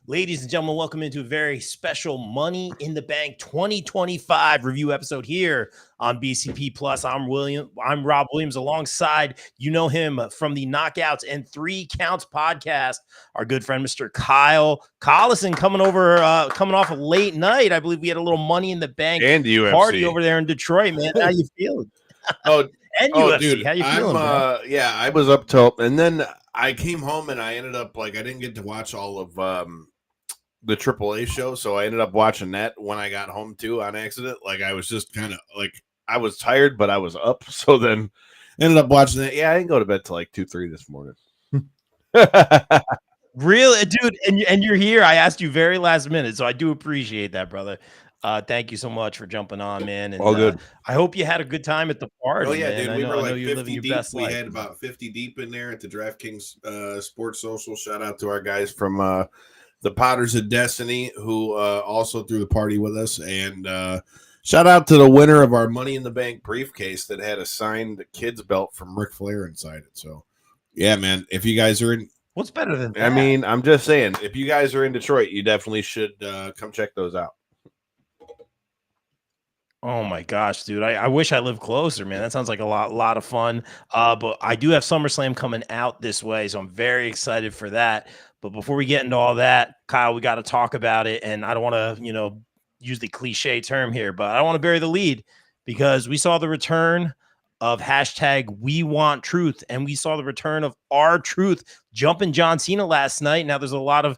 Ladies and gentlemen, welcome into a very special Money in the Bank 2025 review episode here on BCP Plus. I'm Rob Williams, alongside him from the Knockouts and Three Counts podcast. Our good friend, Mr. Kyle Collison, coming off a late night. I believe we had a little Money in the Bank and UFC party over there in Detroit, man. How you feeling? And UFC. Dude, How you feeling, bro? Yeah, I was up till, and then I came home and I ended up I didn't get to watch all of the AAA show, so I ended up watching that when I got home too on accident. I was just kind of I was tired, but I was up, so then ended up watching that. Yeah, I didn't go to bed till 2-3 this morning. Really, dude, and you're here. I asked you very last minute, so I do appreciate that, brother. Thank you so much for jumping on, man. And all good. I hope you had a good time at the party. Oh yeah, man. dude. We were 50 deep. We had about 50 deep in there at the DraftKings Sports Social. Shout out to our guys from the Potters of Destiny, who also threw the party with us, and shout out to the winner of our Money in the Bank briefcase that had a signed kids belt from Ric Flair inside it. So yeah, man, if you guys are in, what's better than that? I mean, I'm just saying, if you guys are in Detroit, you definitely should come check those out. Oh my gosh, dude. I wish I lived closer, man. That sounds like a lot of fun. But I do have SummerSlam coming out this way, so I'm very excited for that. But before we get into all that, Kyle, we got to talk about it. And I don't want to, use the cliche term here, but I don't want to bury the lead, because we saw the return of #WeWantTruth, and we saw the return of R-Truth jumping John Cena last night. Now there's a lot of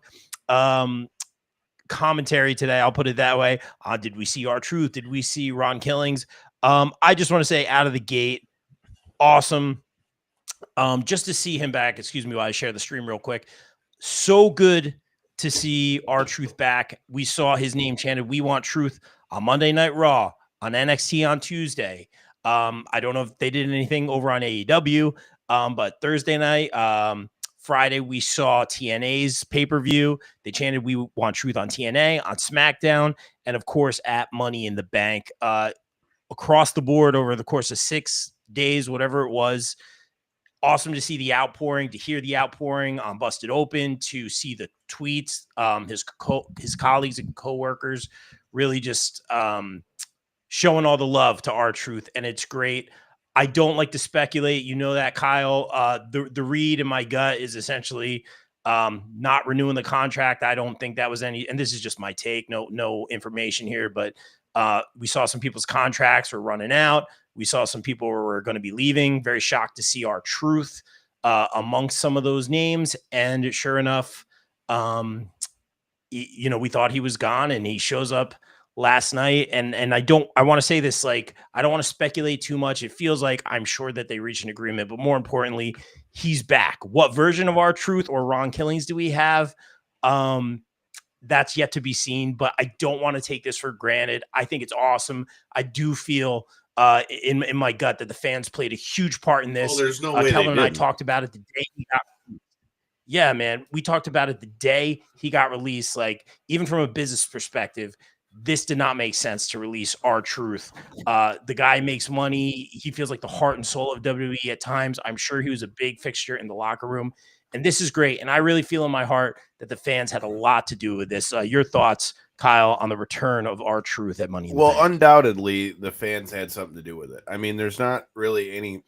commentary today, I'll put it that way. Did we see R-Truth? Did we see Ron Killings? I just want to say, out of the gate, awesome. Just to see him back. Excuse me while I share the stream real quick. So good to see R-Truth back. We saw his name chanted, "We want truth," on Monday Night Raw, on NXT on Tuesday. I don't know if they did anything over on AEW, but Thursday night, Friday, we saw TNA's pay-per-view. They chanted, "We want truth" on TNA, on SmackDown, and of course at Money in the Bank. Across the board over the course of 6 days, whatever it was. Awesome to see the outpouring, to hear the outpouring on Busted Open, to see the tweets, his colleagues and coworkers really just showing all the love to R-Truth, and it's great. I don't like to speculate. You know that, Kyle. The read in my gut is essentially not renewing the contract. I don't think that was any, and this is just my take. No information here, but we saw some people's contracts were running out. We saw some people were going to be leaving. Very shocked to see R-Truth amongst some of those names. And sure enough, we thought he was gone, and he shows up last night. And I want to say this, I don't want to speculate too much. It feels like I'm sure that they reached an agreement, but more importantly, he's back. What version of R-Truth or Ron Killings do we have? That's yet to be seen, but I don't want to take this for granted. I think it's awesome. I do feel in my gut that the fans played a huge part in this. There's no way. Kellen and I talked about it the day he got released. Yeah, man. We talked about it the day he got released. Even from a business perspective, this did not make sense to release R-Truth. The guy makes money. He feels like the heart and soul of WWE at times. I'm sure he was a big fixture in the locker room. And this is great. And I really feel in my heart that the fans had a lot to do with this. Your thoughts, Kyle, on the return of R-Truth at Money in the Bank? Well, undoubtedly, the fans had something to do with it. I mean, there's not really any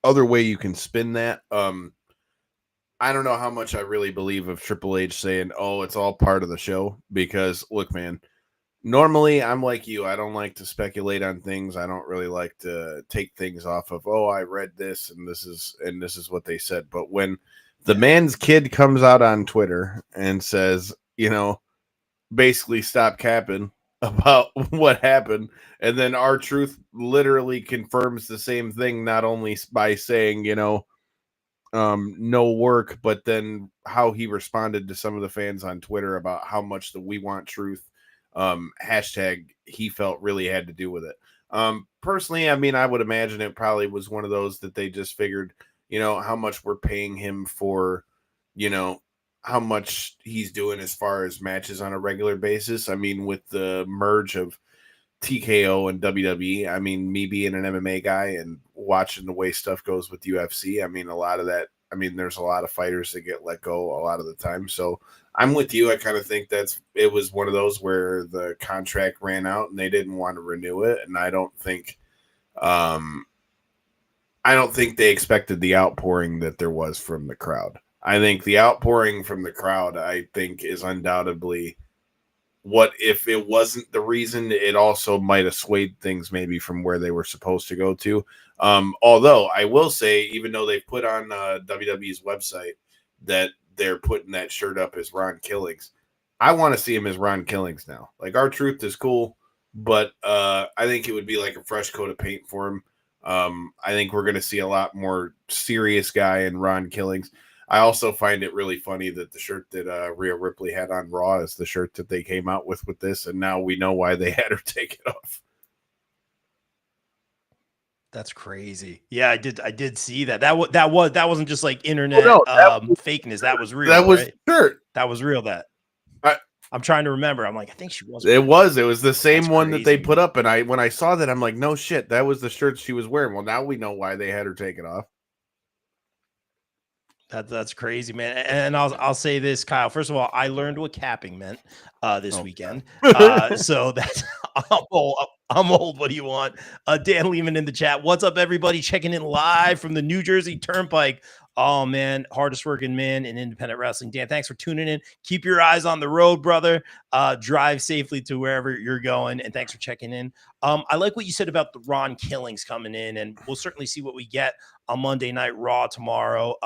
other way you can spin that. I don't know how much I really believe of Triple H saying, "Oh, it's all part of the show," because look, man, normally I'm like you. I don't like to speculate on things. I don't really like to take things off of, "Oh, I read this and this is what they said." But when the man's kid comes out on Twitter and says, basically stop capping about what happened, and then R-Truth literally confirms the same thing, not only by saying, no work, but then how he responded to some of the fans on Twitter about how much the "We Want Truth" hashtag he felt really had to do with it. Personally, I mean, I would imagine it probably was one of those that they just figured, how much we're paying him for, how much he's doing as far as matches on a regular basis. I mean, with the merge of TKO and WWE, I mean, me being an MMA guy and watching the way stuff goes with UFC, I mean, a lot of that, I mean, there's a lot of fighters that get let go a lot of the time. So I'm with you. I kind of think it was one of those where the contract ran out and they didn't want to renew it. And I don't think they expected the outpouring that there was from the crowd. I think the outpouring from the crowd, I think, is undoubtedly what, if it wasn't the reason, it also might have swayed things maybe from where they were supposed to go to. Although I will say, even though they put on WWE's website that they're putting that shirt up as Ron Killings, I want to see him as Ron Killings now. Like, R-Truth is cool, but I think it would be like a fresh coat of paint for him. I think we're going to see a lot more serious guy in Ron Killings. I also find it really funny that the shirt that Rhea Ripley had on Raw is the shirt that they came out with this, and now we know why they had her take it off. That's crazy. Yeah, I did see that. That wasn't just like internet fakeness. That was real. That was right? shirt. That was real. I'm trying to remember. I'm like, I think she was. It was the same one that they put up, and when I saw that, I'm like, no shit, that was the shirt she was wearing. Well, now we know why they had her take it off. That's crazy, man. And I'll say this, Kyle. First of all, I learned what capping meant this weekend. So that's I'm old. What do you want? Dan Lehman in the chat. What's up, everybody? Checking in live from the New Jersey Turnpike. Oh man, hardest working man in independent wrestling. Dan, thanks for tuning in. Keep your eyes on the road, brother. Drive safely to wherever you're going, and thanks for checking in. I like what you said about the Ron Killings coming in, and we'll certainly see what we get on Monday Night Raw tomorrow.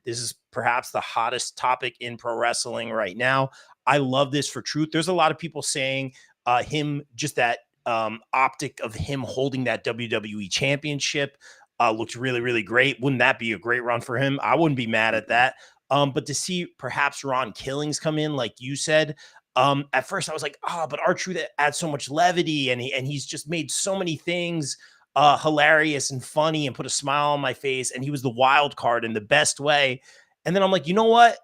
This is perhaps the hottest topic in pro wrestling right now. I love this for Truth. There's a lot of people saying him, just that optic of him holding that WWE championship looked really, really great. Wouldn't that be a great run for him? I wouldn't be mad at that. But to see perhaps Ron Killings come in, like you said, at first I was like, but R-Truth adds so much levity, and he's just made so many things hilarious and funny and put a smile on my face, and he was the wild card in the best way. And then I'm like, you know what?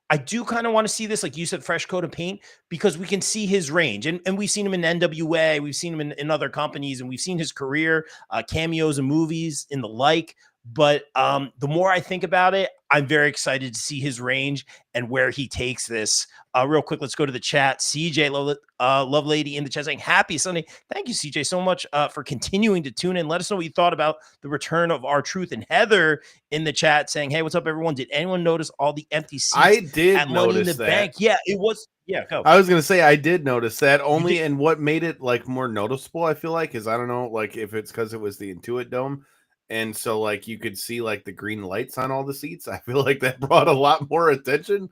I do kind of want to see this, like you said, fresh coat of paint, because we can see his range. And we've seen him in NWA, we've seen him in other companies, and we've seen his career, cameos in movies and the like. But the more I think about it, I'm very excited to see his range and where he takes this. Real quick, let's go to the chat. CJ, love lady in the chat saying, happy Sunday. Thank you, CJ, so much for continuing to tune in. Let us know what you thought about the return of R-Truth. And Heather in the chat saying, hey, what's up, everyone? Did anyone notice all the empty seats I did at Money in the that. Bank? Yeah, it was. Yeah, go. I was going to say, I did notice that only, and what made it like more noticeable, I feel like, is I don't know, like if it's because it was the Intuit Dome. And so, like, you could see, like, the green lights on all the seats. I feel like that brought a lot more attention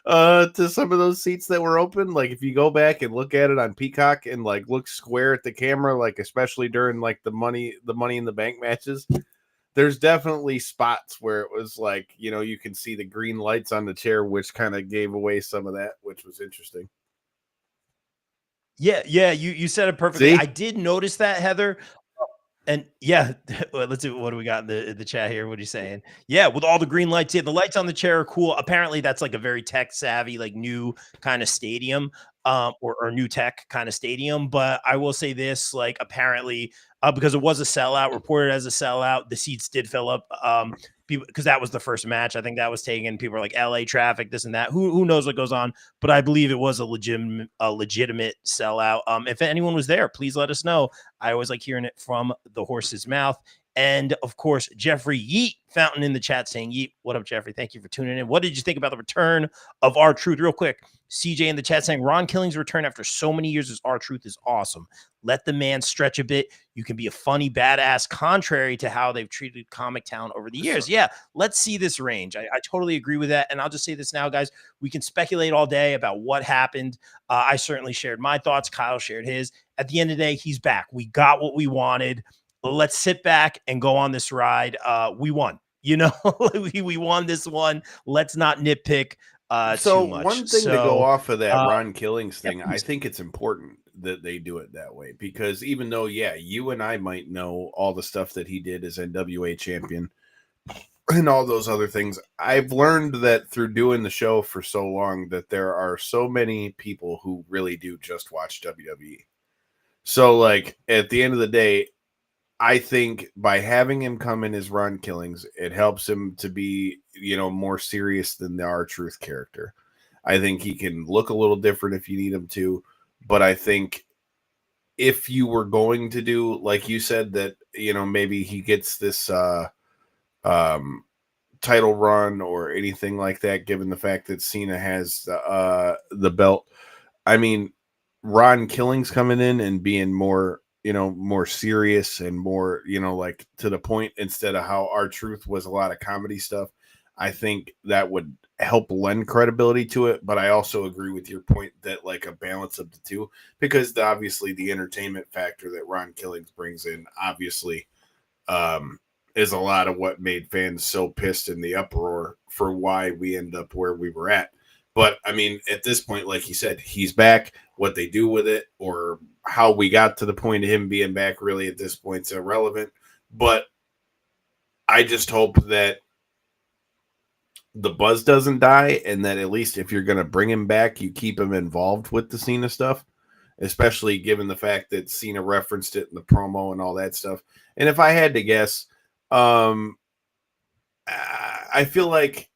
to some of those seats that were open. Like, if you go back and look at it on Peacock and, like, look square at the camera, like, especially during, like, the Money in the Bank matches, there's definitely spots where it was, like, you know, you can see the green lights on the chair, which kind of gave away some of that, which was interesting. Yeah, you said it perfectly. See? I did notice that, Heather. And yeah, let's see, what do we got in the chat here? What are you saying? Yeah, with all the green lights. Yeah, the lights on the chair are cool. Apparently, that's like a very tech savvy, like new kind of stadium, or new tech kind of stadium. But I will say this, like apparently, because it was a sellout, reported as a sellout, the seats did fill up. People, because that was the first match. I think that was taken. People are like LA traffic, this and that. Who knows what goes on? But I believe it was a legitimate sellout. If anyone was there, please let us know. I always like hearing it from the horse's mouth. And of course, Jeffrey Yeet Fountain in the chat saying, Yeet, what up, Jeffrey? Thank you for tuning in. What did you think about the return of R-Truth? Real quick, CJ in the chat saying, Ron Killings' return after so many years as R-Truth is awesome. Let the man stretch a bit. You can be a funny badass, contrary to how they've treated Comic Town over the years. Yeah, let's see this range. I totally agree with that. And I'll just say this now, guys. We can speculate all day about what happened. I certainly shared my thoughts. Kyle shared his. At the end of the day, he's back. We got what we wanted. Let's sit back and go on this ride. We won. You know, we won this one. Let's not nitpick So too much. One thing to go off of that Ron Killings thing, I think it's important that they do it that way, because even though, yeah, you and I might know all the stuff that he did as NWA champion and all those other things, I've learned that through doing the show for so long that there are so many people who really do just watch WWE. So, like, at the end of the day, I think by having him come in as Ron Killings, it helps him to be, more serious than the R-Truth character. I think he can look a little different if you need him to, but I think if you were going to do, like you said, that, maybe he gets this title run or anything like that, given the fact that Cena has the belt. I mean, Ron Killings coming in and being more, more serious and more, like to the point instead of how R-Truth was a lot of comedy stuff. I think that would help lend credibility to it. But I also agree with your point that like a balance of the two, because obviously the entertainment factor that Ron Killings brings in, obviously, is a lot of what made fans so pissed in the uproar for why we end up where we were at. But I mean, at this point, like you said, he's back. What they do with it or how we got to the point of him being back really at this point is irrelevant. But I just hope that the buzz doesn't die and that at least if you're going to bring him back, you keep him involved with the Cena stuff, especially given the fact that Cena referenced it in the promo and all that stuff. And if I had to guess, I feel like,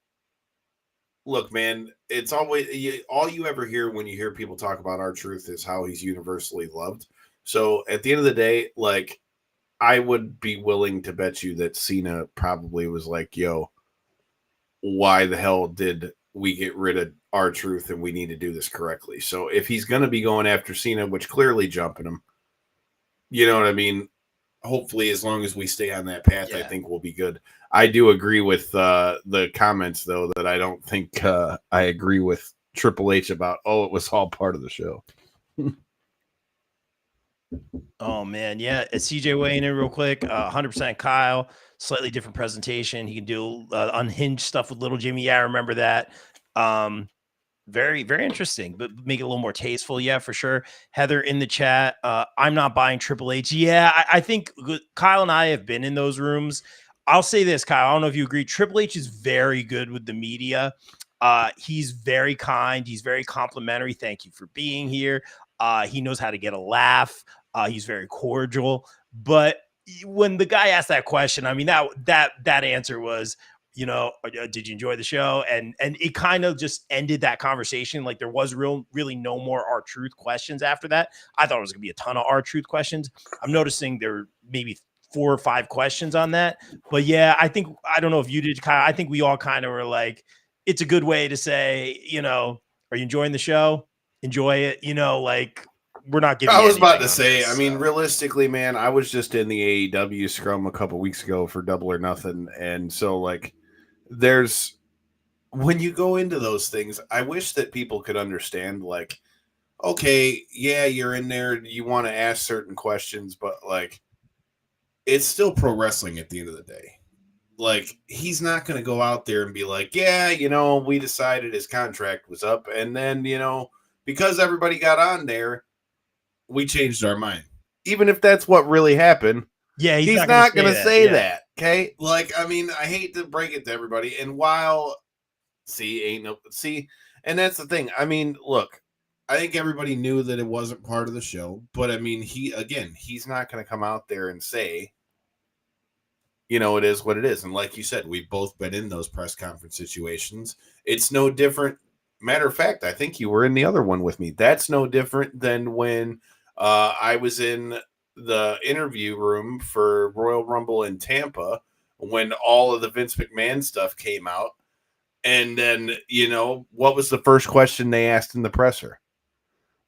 look, man, it's always all you ever hear when you hear people talk about R-Truth is how he's universally loved. So at the end of the day, like, I would be willing to bet you that Cena probably was like, yo, why the hell did we get rid of R-Truth and we need to do this correctly? So if he's going to be going after Cena, which clearly jumping him, you know what I mean? Hopefully, as long as we stay on that path, I think we'll be good. I do agree with the comments, though, that I don't think I agree with Triple H about, it was all part of the show. Oh, man. Yeah. CJ weighing in real quick. 100% Kyle. Slightly different presentation. He can do unhinged stuff with little Jimmy. Yeah, I remember that. Very, very interesting, but make it a little more tasteful. Yeah, for sure. Heather in the chat. I'm not buying Triple H. Yeah, I think Kyle and I have been in those rooms. I'll say this, Kyle. I don't know if you agree. Triple H is very good with the media. He's very kind. He's very complimentary. Thank you for being here. He knows how to get a laugh. He's very cordial. But when the guy asked that question, I mean, that answer was, did you enjoy the show? And it kind of just ended that conversation. Like there was really no more R-Truth questions after that. I thought it was gonna be a ton of R-Truth questions. I'm noticing there were maybe 4 or 5 questions on that. But yeah, I don't know if you did, Kyle. I think we all kind of were like, it's a good way to say, are you enjoying the show? Enjoy it. Like we're not giving. I was about to say, I mean, realistically, man, I was just in the AEW scrum a couple weeks ago for Double or Nothing, and so like, when you go into those things, I wish that people could understand, like, okay, yeah, you're in there, you want to ask certain questions, but like, it's still pro wrestling at the end of the day. Like, he's not going to go out there and be like, yeah, we decided his contract was up, and then, because everybody got on there, we changed our mind. Even if that's what really happened, yeah, he's not going to say that. Okay. Like, I mean, I hate to break it to everybody. And while, and that's the thing. I mean, look, I think everybody knew that it wasn't part of the show, but I mean, he's not going to come out there and say, it is what it is. And like you said, we've both been in those press conference situations. It's no different. Matter of fact, I think you were in the other one with me. That's no different than when I was in the interview room for Royal Rumble in Tampa when all of the Vince McMahon stuff came out. And then, what was the first question they asked in the presser?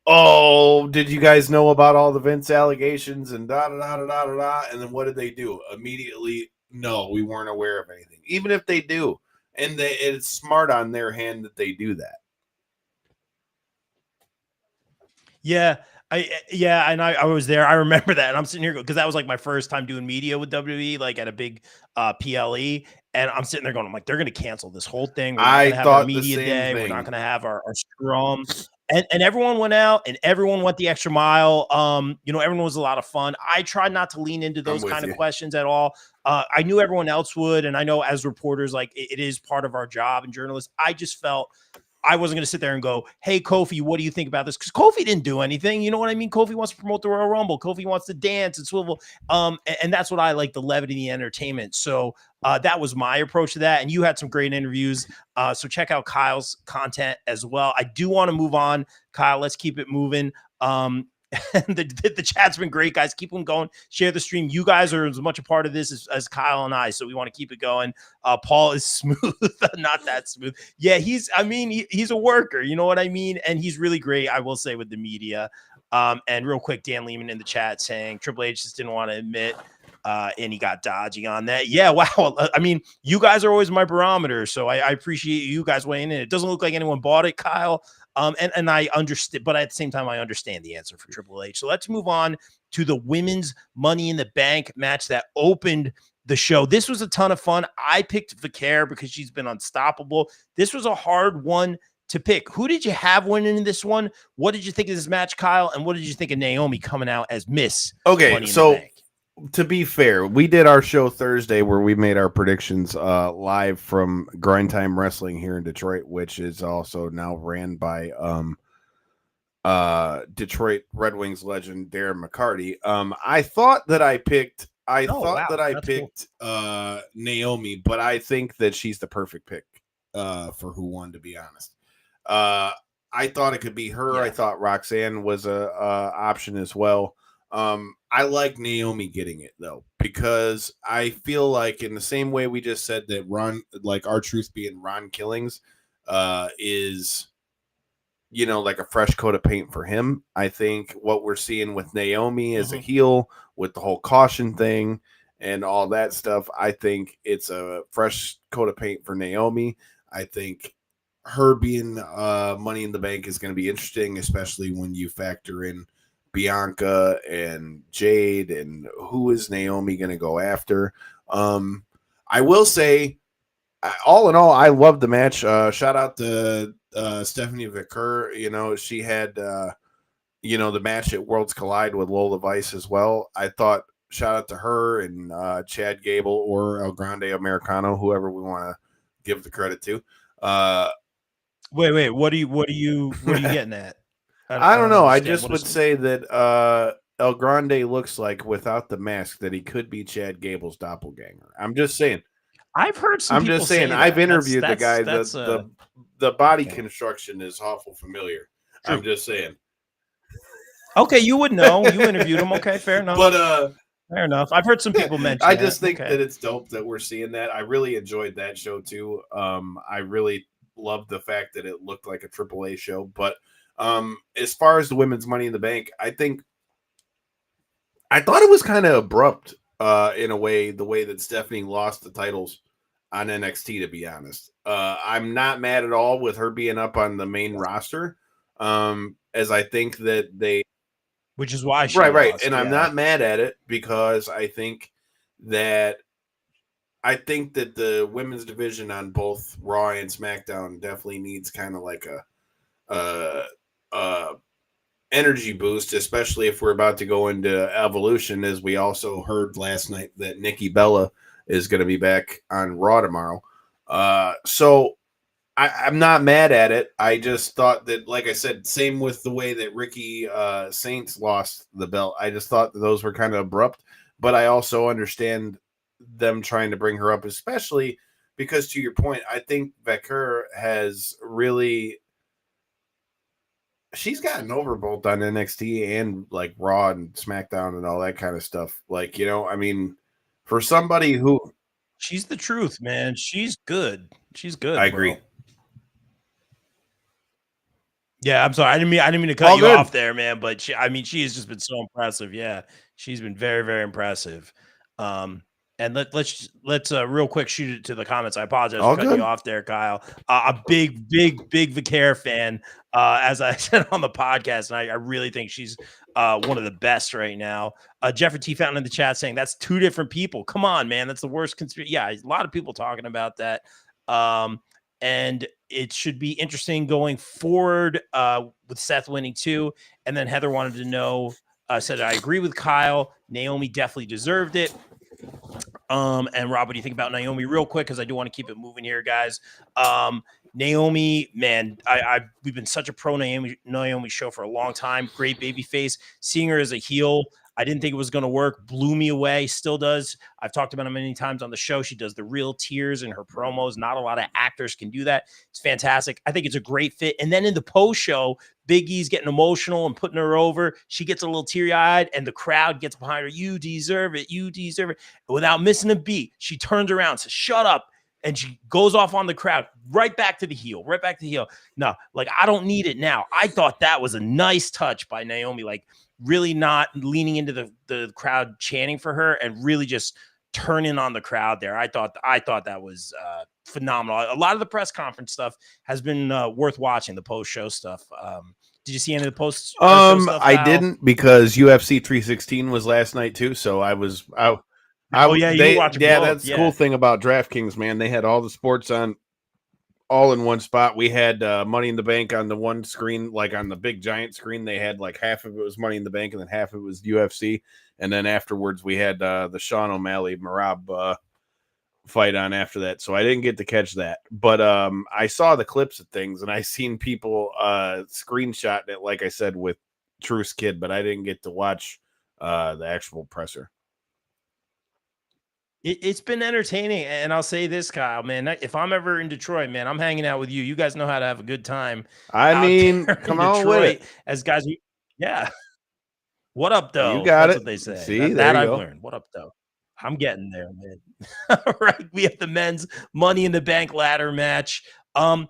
Oh, did you guys know about all the Vince allegations and da-da-da-da-da-da? And then what did they do? Immediately, no, we weren't aware of anything. Even if they do. And it's smart on their hand that they do that. Yeah. And I was there. I remember that. And I'm sitting here because that was like my first time doing media with WWE, like at a big PLE. And I'm sitting there going, I'm like, they're going to cancel this whole thing. We're not going to have our media day. We're not going to have our scrum. And everyone went out and everyone went the extra mile. Everyone was a lot of fun. I tried not to lean into those kind of questions at all. I knew everyone else would. And I know as reporters, like it is part of our job and journalists. I just felt I wasn't going to sit there and go, hey, Kofi, what do you think about this? Because Kofi didn't do anything. You know what I mean? Kofi wants to promote the Royal Rumble. Kofi wants to dance and swivel. And that's what I like, the levity, the entertainment. So that was my approach to that. And you had some great interviews. So check out Kyle's content as well. I do want to move on. Kyle, let's keep it moving. The chat's been great, guys. Keep them going. Share the stream. You guys are as much a part of this as Kyle and I, so we want to keep it going. Paul is smooth, not that smooth. Yeah, he's a worker. You know what I mean? And he's really great, I will say, with the media. And real quick, Dan Lehman in the chat saying Triple H just didn't want to admit, and he got dodgy on that. Yeah, wow. I mean, you guys are always my barometer, so I appreciate you guys weighing in. It doesn't look like anyone bought it, Kyle. And I understand, but at the same time, I understand the answer for Triple H. So let's move on to the women's Money in the Bank match that opened the show. This was a ton of fun. I picked Vicaire because she's been unstoppable. This was a hard one to pick. Who did you have winning in this one? What did you think of this match, Kyle? And what did you think of Naomi coming out as Miss Okay, Money in so the Bank? To be fair, we did our show Thursday where we made our predictions live from Grind Time Wrestling here in Detroit, which is also now ran by Detroit Red Wings legend Darren McCarty. I thought that I picked Naomi, but I think that she's the perfect pick for who won, to be honest. I thought it could be her. Yeah. I thought Roxanne was a option as well. I like Naomi getting it though, because I feel like in the same way we just said that R-Truth being Ron Killings is, like a fresh coat of paint for him. I think what we're seeing with Naomi as a heel with the whole caution thing and all that stuff, I think it's a fresh coat of paint for Naomi. I think her being Money in the Bank is going to be interesting, especially when you factor in Bianca and Jade and who is Naomi going to go after. I will say, all in all, I love the match. Shout out to Stephanie Vicker. She had the match at Worlds Collide with Lola Vice as well. I thought, shout out to her and Chad Gable or El Grande Americano, whoever we want to give the credit to. Wait, what are you getting at? I don't know. I just would say that El Grande looks like, without the mask, that he could be Chad Gable's doppelganger. I'm just saying. I've heard some. I'm just saying. I've interviewed the guy. The body construction is awful familiar. True. I'm just saying. Okay, you would know. You interviewed him. Okay, fair enough. But fair enough. I've heard some people mention. I just think that it's dope that we're seeing that. I really enjoyed that show too. I really loved the fact that it looked like a AAA show, but. As far as the women's Money in the Bank, I thought it was kind of abrupt in a way, the way that Stephanie lost the titles on NXT, to be honest. I'm not mad at all with her being up on the main roster, as I think that which is why she right. lost, And I'm not mad at it, because I think that the women's division on both Raw and SmackDown definitely needs kind of like a energy boost, especially if we're about to go into Evolution, as we also heard last night that Nikki Bella is going to be back on Raw tomorrow. So I'm not mad at it. I just thought that, like I said, same with the way that Ricky Saints lost the belt. I just thought that those were kind of abrupt, but I also understand them trying to bring her up, especially because, to your point, I think Vicker has really... she's gotten over both on NXT and like Raw and SmackDown and all that kind of stuff. Like, I mean, for somebody who... she's the truth, man. She's good. She's good. I agree. Yeah, I'm sorry. I didn't mean to cut you off there, man. But she has just been so impressive. Yeah, she's been very, very impressive. And let's real quick shoot it to the comments. I apologize for cutting you off there, Kyle. A big Vicaire fan, as I said on the podcast, and I really think she's one of the best right now. Jeffrey T. Fountain in the chat saying that's two different people. Come on, man, that's the worst conspiracy. Yeah, a lot of people talking about that. And it should be interesting going forward with Seth winning too. And then Heather wanted to know, said I agree with Kyle. Naomi definitely deserved it. And Rob, what do you think about Naomi real quick? Because I do want to keep it moving here, guys. Naomi, man, we've been such a pro Naomi show for a long time. Great baby face. Seeing her as a heel, I didn't think it was going to work. Blew me away. Still does. I've talked about it many times on the show. She does the real tears in her promos. Not a lot of actors can do that. It's fantastic. I think it's a great fit. And then in the post show, Big E's getting emotional and putting her over. She gets a little teary-eyed, and the crowd gets behind her. You deserve it. You deserve it. Without missing a beat, she turns around, says, "Shut up." And she goes off on the crowd, right back to the heel, right back to the heel. No, like, I don't need it now. I thought that was a nice touch by Naomi, like really not leaning into the crowd chanting for her and really just turning on the crowd there. I thought that was phenomenal. A lot of the press conference stuff has been worth watching, the post-show stuff. Did you see any of the post-show stuff, I Kyle? didn't, because UFC 316 was last night too, so I was Oh yeah, you watch yeah, both. that's the cool thing about DraftKings, man. They had all the sports on all in one spot. We had Money in the Bank on the one screen, like on the big giant screen. They had like half of it was Money in the Bank, and then half of it was UFC. And then afterwards, we had the Sean O'Malley Marab fight on after that. So I didn't get to catch that, but I saw the clips of things, and I seen people screenshotting it, like I said, with Truce Kid, but I didn't get to watch the actual presser. It's been entertaining, and I'll say this, Kyle, man, if I'm ever in Detroit, man, I'm hanging out with you. You guys know how to have a good time. I mean, come on with it. As guys, yeah. What up, You though? got That's it. what they say. See, there that you I've go. learned. What up, though? I'm getting there, man. All right, we have the men's Money in the Bank ladder match. I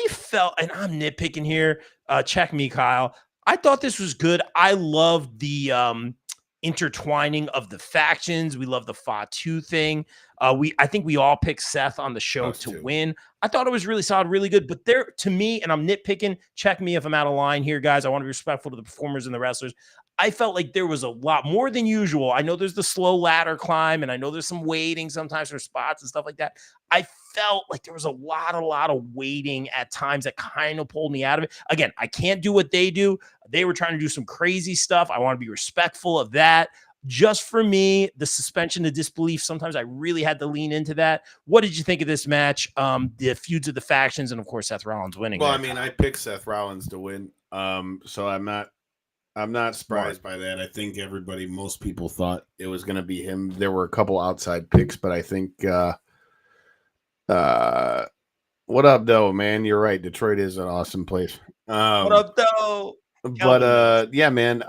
felt, and I'm nitpicking here. Check me, Kyle. I thought this was good. I loved the intertwining of the factions. We love the Fatu thing. I think we all picked Seth on the show to win. I thought it was really solid, really good. But there, to me, and I'm nitpicking, check me if I'm out of line here, guys. I want to be respectful to the performers and the wrestlers. I felt like there was a lot more than usual. I know there's the slow ladder climb, and I know there's some waiting sometimes for spots and stuff like that. I felt like there was a lot of waiting at times that kind of pulled me out of it. Again, I can't do what they do. They were trying to do some crazy stuff. I want to be respectful of that. Just for me, the suspension of disbelief, sometimes I really had to lean into that. What did you think of this match? The feuds of the factions, and of course, Seth Rollins winning. Well, I mean, I picked Seth Rollins to win. So I'm not surprised by that. I think most people thought it was going to be him. There were a couple outside picks, but I think, what up, though, man? You're right. Detroit is an awesome place. What up, though? But yeah, man,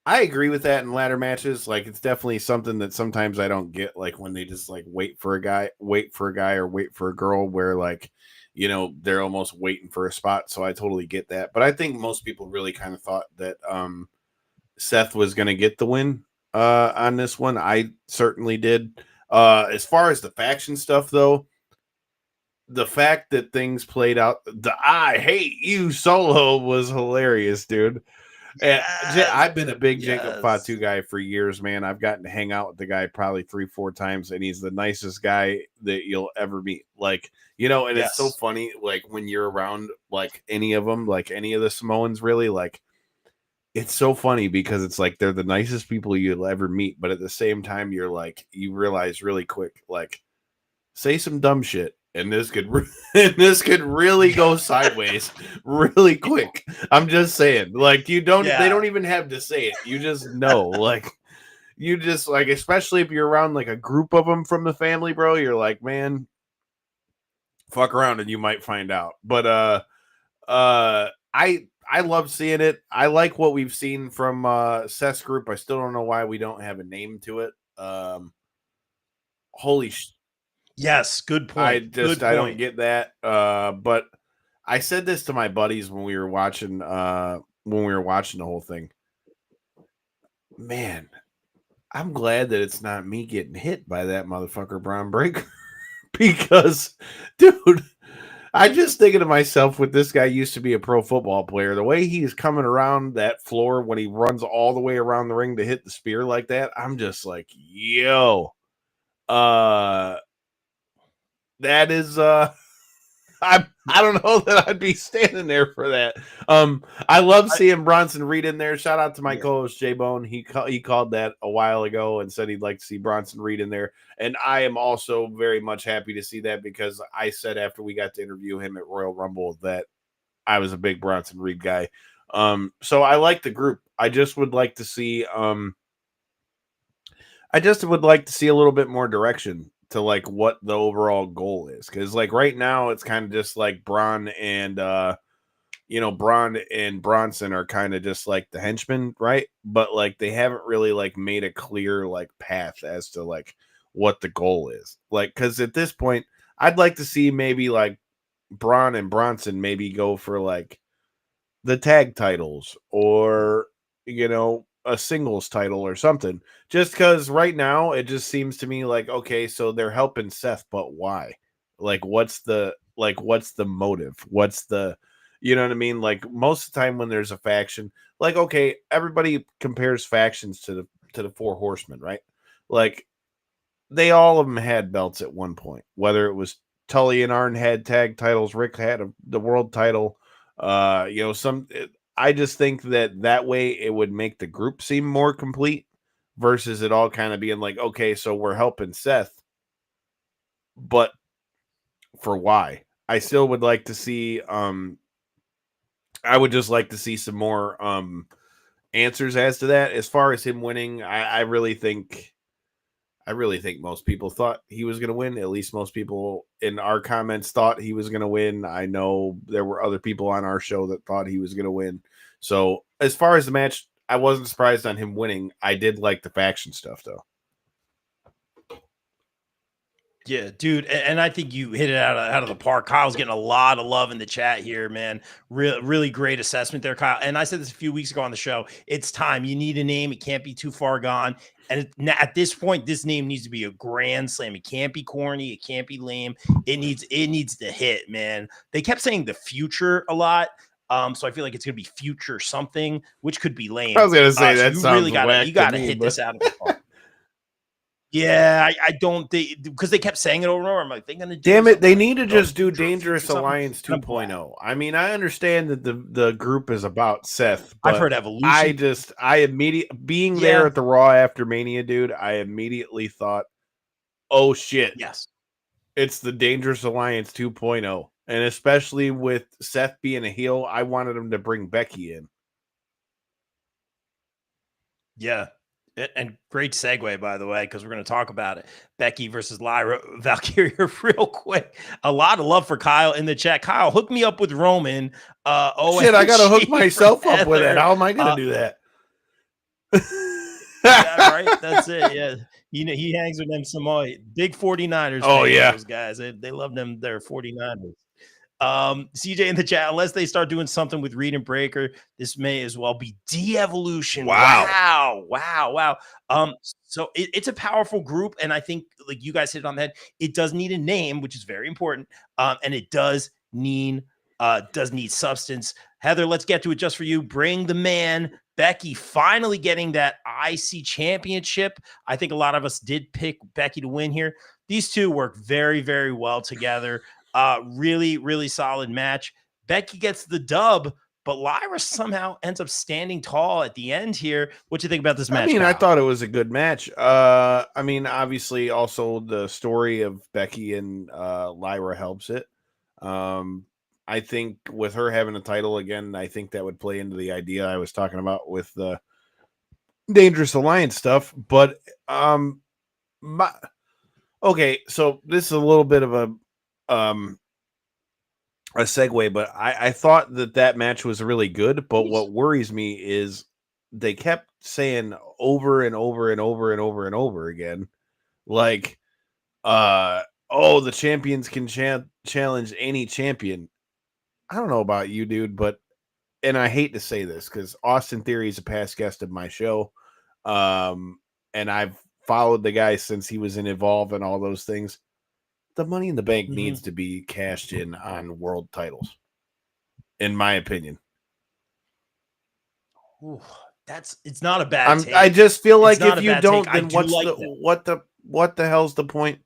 I agree with that in ladder matches. Like, it's definitely something that sometimes I don't get, like when they just like wait for a guy or wait for a girl, where like, you know, they're almost waiting for a spot. So I totally get that. But I think most people really kind of thought that Seth was going to get the win on this one. I certainly did. As far as the faction stuff, though, the fact that things played out, the I hate you solo was hilarious, dude. And I've been a big Jacob Fatu guy for years, man. I've gotten to hang out with the guy probably 3-4 times, and he's the nicest guy that you'll ever meet. Like, you know, and it's so funny, like when you're around like any of them, like any of the Samoans, really, like it's so funny because it's like they're the nicest people you'll ever meet, but at the same time, you're like, you realize really quick, like, say some dumb shit, and this could really go sideways really quick. I'm just saying, like, they don't even have to say it. You just know, like, you just like, especially if you're around like a group of them from the family, bro, you're like, man, fuck around and you might find out. But I love seeing it. I like what we've seen from Seth's group. I still don't know why we don't have a name to it. Holy shit. Yes, good point. I don't get that. But I said this to my buddies when we were watching the whole thing. Man, I'm glad that it's not me getting hit by that motherfucker Braun Breaker. Because, dude, I just thinking to myself, with this guy used to be a pro football player, the way he's coming around that floor when he runs all the way around the ring to hit the spear like that, I'm just like, yo. That is I don't know that I'd be standing there for that. I love seeing Bronson Reed in there. Shout out to my co-host J Bone. He called that a while ago and said he'd like to see Bronson Reed in there. And I am also very much happy to see that because I said after we got to interview him at Royal Rumble that I was a big Bronson Reed guy. So I like the group. I just would like to see a little bit more direction to like what the overall goal is. Cause like right now it's kind of just like Braun and Bronson are kind of just like the henchmen, right? But like they haven't really like made a clear like path as to like what the goal is. Like, cause at this point, I'd like to see maybe like Braun and Bronson maybe go for like the tag titles or a singles title or something, just because right now it just seems to me like, okay, so they're helping Seth, but why? Like what's the motive? What's the, you know what I mean? Like most of the time when there's a faction, like, okay, everybody compares factions to the Four Horsemen, right? Like they all of them had belts at one point, whether it was Tully and Arn had tag titles, Rick had the world title. I just think that way it would make the group seem more complete versus it all kind of being like, okay, so we're helping Seth, but for why? I still would like to see. I would just like to see some more answers as to that. As far as him winning, I really think most people thought he was going to win. At least most people in our comments thought he was going to win. I know there were other people on our show that thought he was going to win. So as far as the match, I wasn't surprised on him winning. I did like the faction stuff, though. Yeah, dude, and I think you hit it out of the park. Kyle's getting a lot of love in the chat here, man. Really great assessment there, Kyle. And I said this a few weeks ago on the show. It's time. You need a name. It can't be too far gone. And at this point, this name needs to be a grand slam. It can't be corny. It can't be lame. It needs to hit, man. They kept saying the future a lot. So I feel like it's gonna be future something, which could be lame. I was gonna say that you sounds really gotta hit this out of the park. Yeah, I don't think because they kept saying it over and over. I'm like, they're gonna do. Damn it, they need to just do Dangerous Alliance 2.0. I mean, I understand that the group is about Seth, but I've heard Evolution. I immediately being there at the Raw after Mania, dude, I immediately thought, oh shit. Yes. It's the Dangerous Alliance 2.0. And especially with Seth being a heel, I wanted him to bring Becky in. Yeah. And great segue, by the way, because we're going to talk about it. Becky versus Lyra Valkyria real quick. A lot of love for Kyle in the chat. Kyle, hook me up with Roman. Shit, I got to hook myself up with it. How am I going to do that? Yeah, right? That's it. Yeah. He hangs with them Samoa. Big 49ers. Oh, yeah. Those guys. They love them. They're 49ers. CJ in the chat, unless they start doing something with Reed and Breaker, this may as well be de-evolution. Wow. So it's a powerful group, and I think like you guys hit it on the head, it does need a name, which is very important, and it does need substance. Heather, let's get to it just for you. Bring the man. Becky finally getting that IC championship. I think a lot of us did pick Becky to win here. These two work very, very well together. Really, really solid match. Becky gets the dub, but Lyra somehow ends up standing tall at the end here. What do you think about this match? I mean, Kyle? I thought it was a good match. I mean, obviously, also the story of Becky and Lyra helps it. I think with her having a title again, I think that would play into the idea I was talking about with the Dangerous Alliance stuff. But okay, so this is a little bit of a segue, but I thought that match was really good. But what worries me is they kept saying over and over and over and over and over again, like, oh, the champions can challenge any champion. I don't know about you, dude, and I hate to say this because Austin Theory is a past guest of my show. And I've followed the guy since he was in Evolve and all those things. The Money in the Bank needs to be cashed in on world titles, in my opinion. Ooh, it's not a bad take. I just feel like if you don't, then what the hell's the point?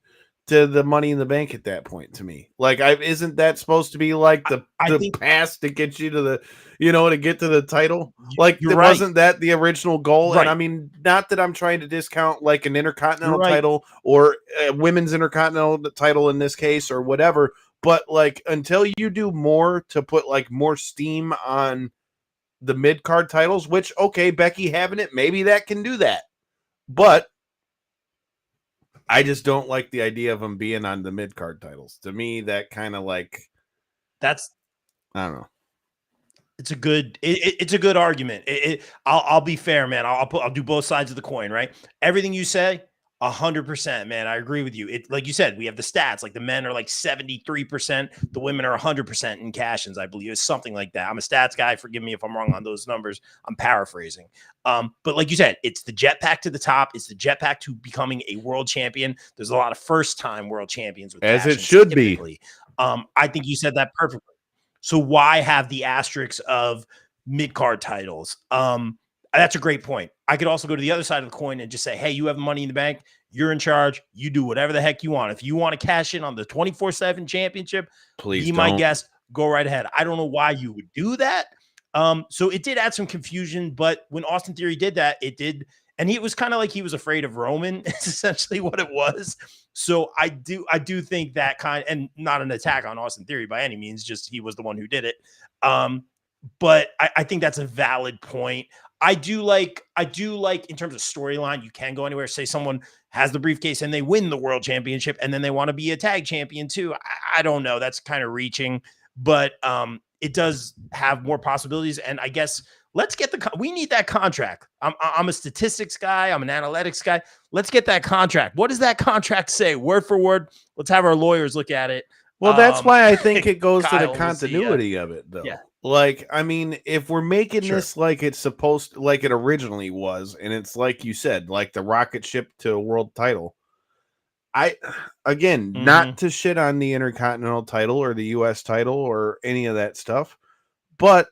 to the Money in the Bank at that point to me. Like, isn't that supposed to be like the I think pass to get you to the, to get to the title? Like, you're right. wasn't that the original goal? Right. And I mean, not that I'm trying to discount like an intercontinental You're right. title or a women's intercontinental title in this case or whatever, but like until you do more to put like more steam on the mid card titles, which okay, Becky having it, maybe that can do that, but I just don't like the idea of them being on the mid card titles. To me, that kind of like That's I don't know. it's a good it's a good argument. I'll be fair, man. I'll do both sides of the coin, right? Everything you say, 100%, man. I agree with you. It like you said, we have the stats. Like the men are like 73%, the women are 100% in cash-ins, I believe. It's something like that. I'm a stats guy. Forgive me if I'm wrong on those numbers. I'm paraphrasing. But like you said, it's the jetpack to the top. It's the jetpack to becoming a world champion. There's a lot of first-time world champions with As it cash-ins, should typically. be. I think you said that perfectly. So why have the asterisks of mid-card titles? That's a great point. I could also go to the other side of the coin and just say, hey, you have Money in the Bank. You're in charge. You do whatever the heck you want. If you want to cash in on the 24/7 championship, Please be my guest. Go right ahead. I don't know why you would do that. So it did add some confusion, but when Austin Theory did that, it did. And he was kind of like he was afraid of Roman. It's essentially what it was. So I do think that and not an attack on Austin Theory by any means, just he was the one who did it. But I think that's a valid point. I do like in terms of storyline, you can go anywhere. Say someone has the briefcase and they win the world championship and then they want to be a tag champion too. I don't know. That's kind of reaching, but it does have more possibilities. And I guess let's get we need that contract. I'm a statistics guy. I'm an analytics guy. Let's get that contract. What does that contract say? Word for word. Let's have our lawyers look at it. Well, that's why I think it goes Kyle, to the continuity of it, though. Yeah. Like, I mean, if we're making this like it's supposed to, like it originally was, and it's like you said, like the rocket ship to a world title. Not to shit on the Intercontinental title or the US title or any of that stuff, but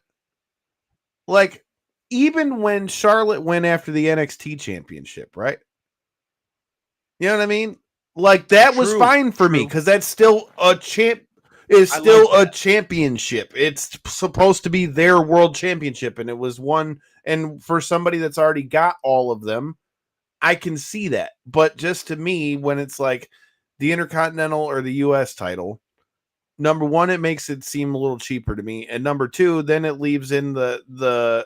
like even when Charlotte went after the NXT championship, right? You know what I mean? Like that was fine for me because that's still a championship. It's supposed to be their world championship, and it was one. And for somebody that's already got all of them, I can see that. But just to me, when it's like the Intercontinental or the US title, number one, it makes it seem a little cheaper to me, and number two, then it leaves in the.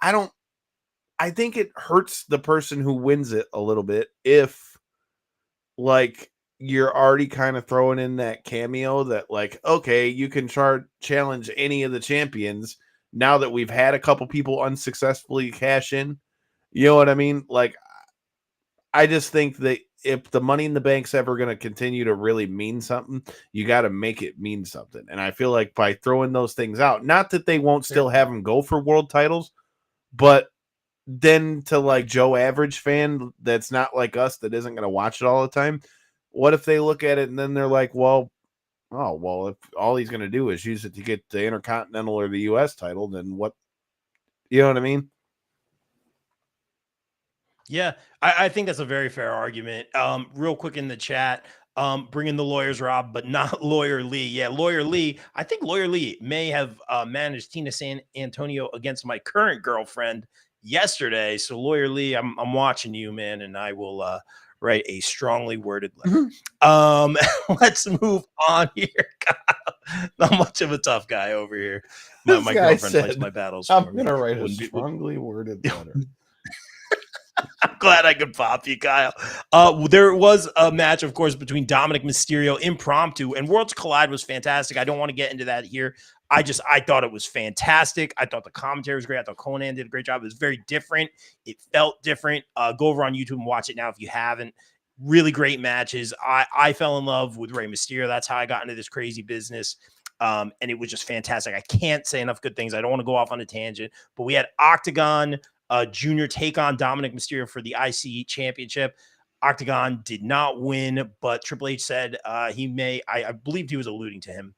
I think it hurts the person who wins it a little bit if like you're already kind of throwing in that cameo that like, okay, you can challenge any of the champions now that we've had a couple people unsuccessfully cash in. You know what I mean? Like, I just think that if the Money in the Bank's ever going to continue to really mean something, you got to make it mean something. And I feel like by throwing those things out, not that they won't still have them go for world titles, but then to like Joe Average fan that's not like us that isn't going to watch it all the time, what if they look at it and then they're like, well, if all he's going to do is use it to get the Intercontinental or the US title, then what? You know what I mean? Yeah, I think that's a very fair argument. Real quick in the chat, bring in the lawyers, Rob, but not Lawyer Lee. Yeah, Lawyer Lee. I think Lawyer Lee may have managed Tina San Antonio against my current girlfriend yesterday. So Lawyer Lee, I'm watching you, man, and I will write a strongly worded letter. Let's move on here. Not much of a tough guy over here. My girlfriend fights my battles. I'm gonna write a strongly worded letter. I'm glad I could pop you, Kyle. There was a match, of course, between Dominic Mysterio, impromptu, and Worlds Collide was fantastic. I don't want to get into that here. I thought it was fantastic. I thought the commentary was great. I thought Conan did a great job. It was very different. It felt different. Go over on YouTube and watch it now if you haven't. Really great matches. I fell in love with Rey Mysterio. That's how I got into this crazy business. And it was just fantastic. I can't say enough good things. I don't want to go off on a tangent, but we had Octagon Junior take on Dominic Mysterio for the IC championship. Octagon did not win, but Triple H said he may, I believed he was alluding to him.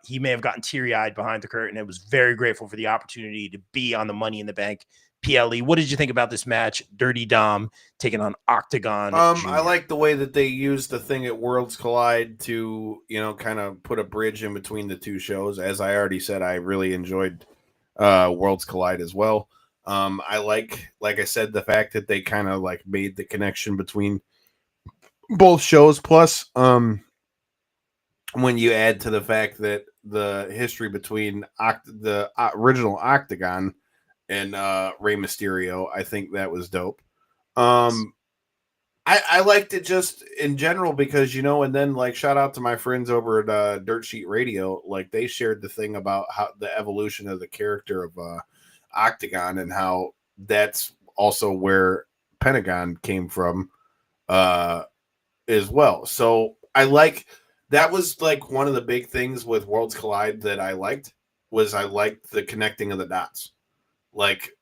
He may have gotten teary-eyed behind the curtain and was very grateful for the opportunity to be on the Money in the Bank PLE. What did you think about this match? Dirty Dom taking on Octagon I Jr. like the way that they used the thing at Worlds Collide to, kind of put a bridge in between the two shows. As I already said, I really enjoyed Worlds Collide as well. I like I said, the fact that they kind of like made the connection between both shows. Plus, when you add to the fact that the history between the original Octagon and Rey Mysterio, I think that was dope. I liked it just in general because, and then like shout out to my friends over at Dirt Sheet Radio. Like they shared the thing about how the evolution of the character of Octagon and how that's also where Pentagon came from as well. So that was like one of the big things with Worlds Collide that I liked the connecting of the dots. Like,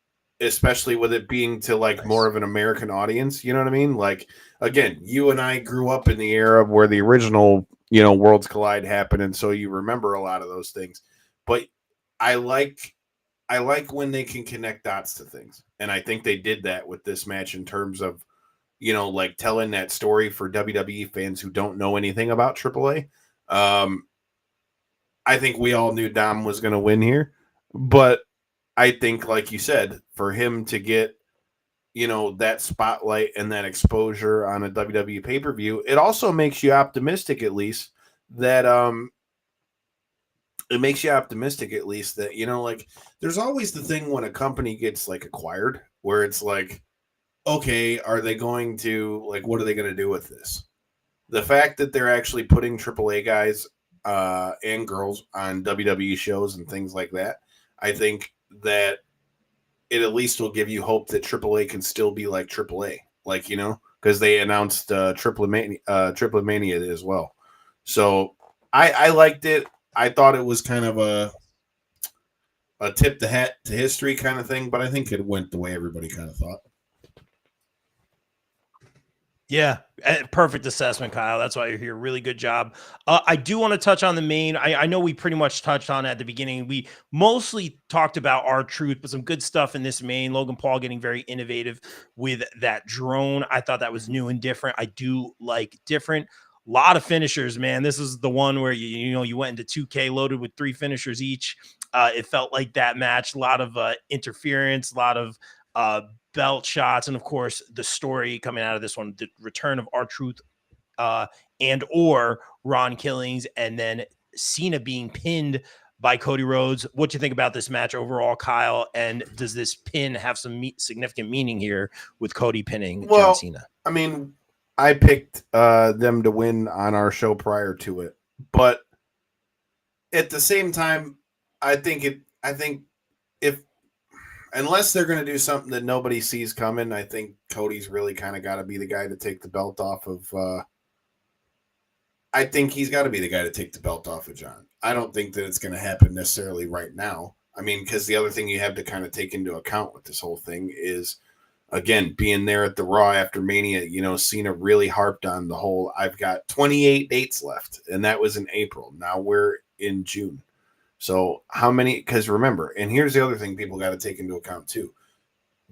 especially with it being to like more of an American audience, you know what I mean? Like, again, you and I grew up in the era where the original, Worlds Collide happened, and so you remember a lot of those things. But I like when they can connect dots to things, and I think they did that with this match in terms of, like telling that story for WWE fans who don't know anything about AAA. I think we all knew Dom was going to win here, but I think, like you said, for him to get, that spotlight and that exposure on a WWE pay-per-view, it also makes you optimistic at least that like there's always the thing when a company gets like acquired where it's like, okay, are they going to like what are they going to do with this? The fact that they're actually putting AAA guys and girls on WWE shows and things like that, I think that it at least will give you hope that AAA can still be like AAA, like, because they announced Triple Mania as well. So I liked it. I thought it was kind of a tip the hat to history kind of thing, but I think it went the way everybody kind of thought. Yeah, perfect assessment, Kyle. That's why you're here. Really good job. I do want to touch on the main. I know we pretty much touched on it at the beginning. We mostly talked about R-Truth, but some good stuff in this main. Logan Paul getting very innovative with that drone. I thought that was new and different. I do like different. A lot of finishers, man. This is the one where you went into 2K loaded with 3 finishers each. It felt like that match. A lot of interference, a lot of belt shots, and of course the story coming out of this one, the return of R-Truth and or Ron Killings, and then Cena being pinned by Cody Rhodes. What do you think about this match overall, Kyle? And does this pin have some significant meaning here with Cody pinning John Cena? I mean, I picked them to win on our show prior to it, but at the same time, I think if unless they're going to do something that nobody sees coming, I think Cody's really kind of got to be the guy to take the belt off of. I think he's got to be the guy to take the belt off of John. I don't think that it's going to happen necessarily right now. I mean, because the other thing you have to kind of take into account with this whole thing is, again, being there at the Raw after Mania, Cena really harped on the whole, I've got 28 dates left, and that was in April. Now we're in June. So how many, because remember, and here's the other thing people got to take into account too.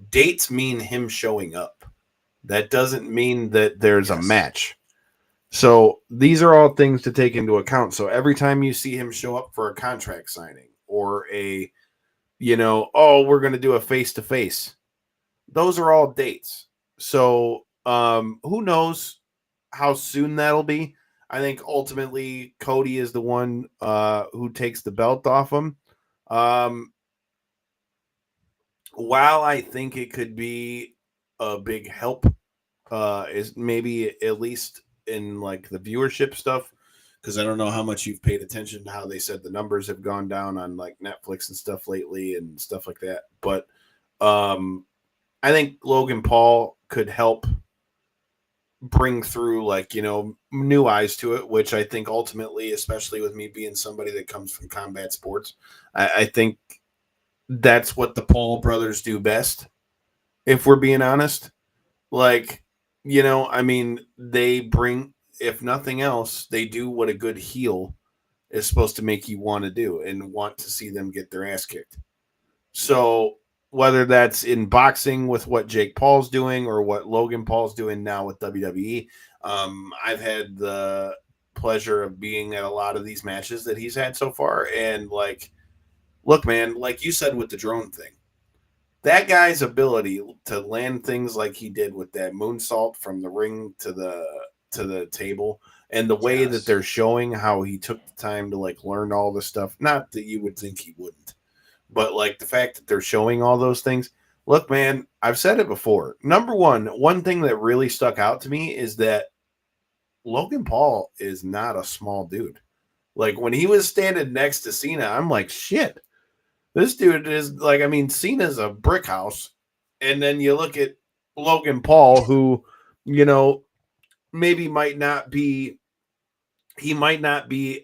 Dates mean him showing up. That doesn't mean that there's a match. So these are all things to take into account. So every time you see him show up for a contract signing or we're going to do a face-to-face, those are all dates. So who knows how soon that'll be. I think ultimately Cody is the one who takes the belt off him. While I think it could be a big help, is maybe at least in like the viewership stuff, because I don't know how much you've paid attention to how they said the numbers have gone down on like Netflix and stuff lately and stuff like that. But I think Logan Paul could help bring through like new eyes to it, which I think ultimately, especially with me being somebody that comes from combat sports, I think that's what the Paul brothers do best, if we're being honest. Like, I mean, they bring, if nothing else, they do what a good heel is supposed to make you want to do and want to see them get their ass kicked. So whether that's in boxing with what Jake Paul's doing or what Logan Paul's doing now with WWE. I've had the pleasure of being at a lot of these matches that he's had so far. And like, look, man, like you said with the drone thing, that guy's ability to land things like he did with that moonsault from the ring to the table, and the way that they're showing how he took the time to like learn all the stuff. Not that you would think he wouldn't, but like the fact that they're showing all those things. Look, man, I've said it before. Number one thing that really stuck out to me is that Logan Paul is not a small dude. Like when he was standing next to Cena, I'm like, shit, this dude is like, I mean, Cena's a brick house. And then you look at Logan Paul, who, you know, maybe he might not be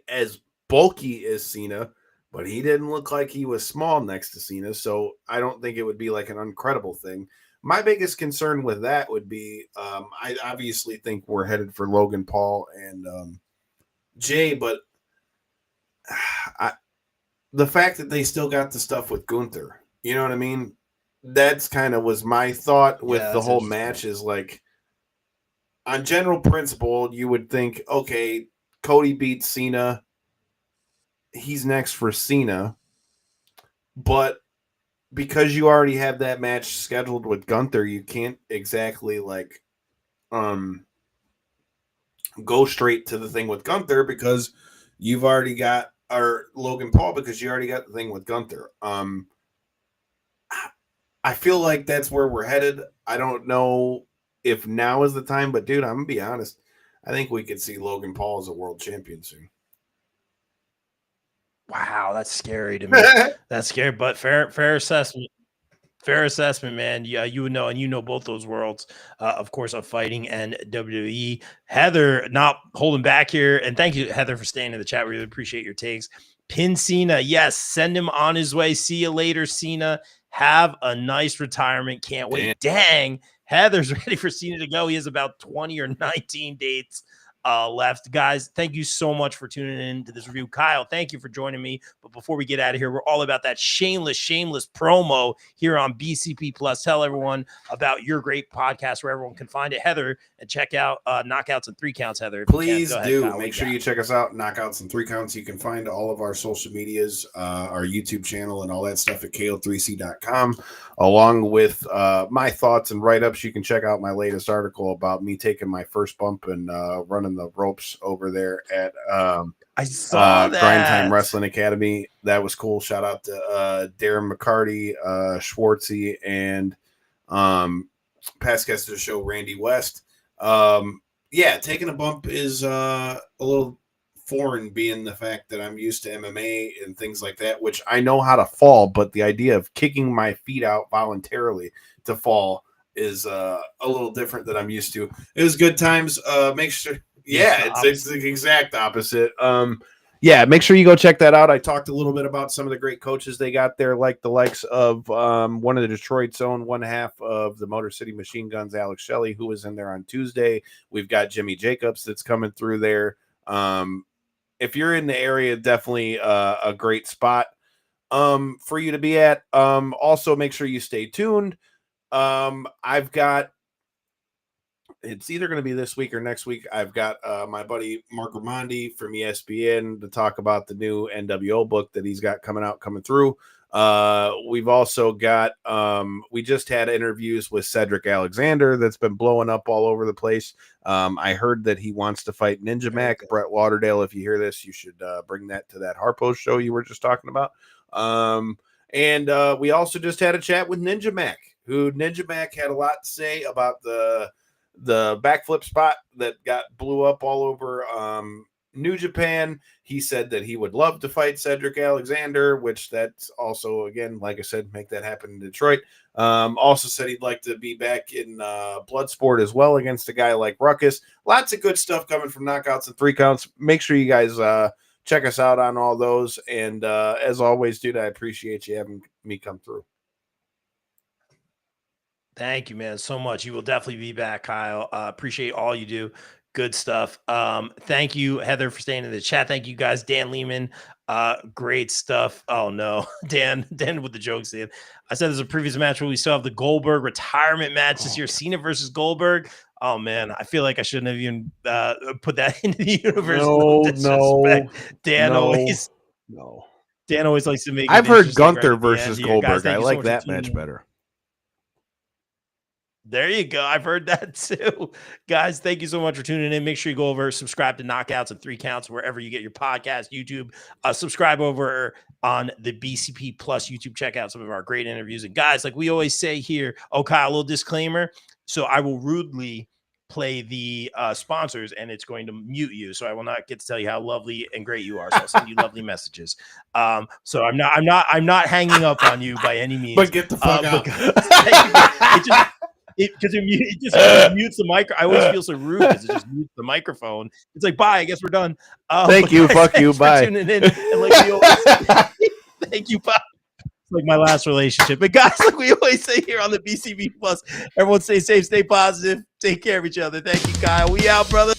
as bulky as Cena, but he didn't look like he was small next to Cena. So I don't think it would be like an uncredible thing. My biggest concern with that would be I obviously think we're headed for Logan Paul and Jay, but the fact that they still got the stuff with Gunther, you know what I mean? That's kind of was my thought with the whole match is like, on general principle, you would think, okay, Cody beats Cena. He's next for Cena. But because you already have that match scheduled with Gunther, you can't exactly like go straight to the thing with Gunther because you've already got or Logan Paul because you already got the thing with Gunther. I feel like that's where we're headed. I don't know if now is the time, but dude, I'm gonna be honest. I think we could see Logan Paul as a world champion soon. Wow, that's scary to me. That's scary, but fair assessment. Fair assessment, man. Yeah, you would know, and you know both those worlds, of course, of fighting and WWE. Heather, not holding back here, and thank you, Heather, for staying in the chat. We really appreciate your takes. Pin Cena, yes, send him on his way. See you later, Cena. Have a nice retirement. Can't wait. Dang, Heather's ready for Cena to go. He has about 20 or 19 dates left. Guys, thank you so much for tuning in to this review. Kyle, thank you for joining me. But before we get out of here, we're all about that shameless promo here on BCP Plus. Tell everyone about your great podcast where everyone can find it. Heather, and check out Knockouts and Three Counts, Heather. Please do. Kyle, make sure you check us out, Knockouts and Three Counts. You can find all of our social medias, our YouTube channel, and all that stuff at ko3c.com, along with my thoughts and write-ups. You can check out my latest article about me taking my first bump and running the ropes over there at I saw that Grind Time Wrestling Academy. That was cool. Shout out to Darren McCarty, Schwartzy, and past guest of the show, Randy West. Yeah, taking a bump is a little foreign, being the fact that I'm used to MMA and things like that, which I know how to fall, but the idea of kicking my feet out voluntarily to fall is a little different than I'm used to. It was good times. Make sure. Yeah, it's the exact opposite. Yeah, make sure you go check that out. I talked a little bit about some of the great coaches they got there, like the likes of one of the Detroit's own, one half of the Motor City Machine Guns, Alex Shelley, who was in there on Tuesday. We've got Jimmy Jacobs that's coming through there. If you're in the area, definitely a great spot for you to be at. Also, make sure you stay tuned. I've got, it's either going to be this week or next week. I've got my buddy Mark Ramondi from ESPN to talk about the new NWO book that he's got coming through. We've also got, we just had interviews with Cedric Alexander that's been blowing up all over the place. I heard that he wants to fight Ninja Mac. Brett Lauderdale, if you hear this, you should bring that to that Harpo show you were just talking about. And we also just had a chat with Ninja Mac, who Ninja Mac had a lot to say about the backflip spot that blew up all over New Japan. He said that he would love to fight Cedric Alexander, which that's also, again, like I said, make that happen in Detroit. Also said he'd like to be back in Bloodsport as well against a guy like Ruckus. Lots of good stuff coming from Knockouts and Three Counts. Make sure you guys check us out on all those. And as always, dude, I appreciate you having me come through. Thank you, man, so much. You will definitely be back, Kyle. Appreciate all you do. Good stuff. Thank you, Heather, for staying in the chat. Thank you guys, Dan Lehman. Great stuff. Oh no, Dan with the jokes. Dan. I said there's a previous match where we still have the Goldberg retirement match this year, Cena versus Goldberg. Oh man, I feel like I shouldn't have even put that into the universe. No. Dan always likes to make. I've heard Gunther versus Goldberg. Guys, I like that match better. There you go. I've heard that too. Guys, thank you so much for tuning in. Make sure you go over, subscribe to Knockouts and 3 Counts, wherever you get your podcast, YouTube. Subscribe over on the BCP Plus YouTube. Check out some of our great interviews. And guys, like we always say here, Kyle, a little disclaimer. So I will rudely play the sponsors and it's going to mute you. So I will not get to tell you how lovely and great you are. So I'll send you lovely messages. So I'm not hanging up on you by any means. But get the fuck out. Because it just mutes the mic. I always feel so rude because it just mutes the microphone. It's like, bye, I guess we're done. Thank you, fuck you, bye. Tuning in. And like we always, thank you, bye. It's like my last relationship. But guys, like we always say here on the BCB Plus, everyone stay safe, stay positive, take care of each other. Thank you, Kyle. We out, brother.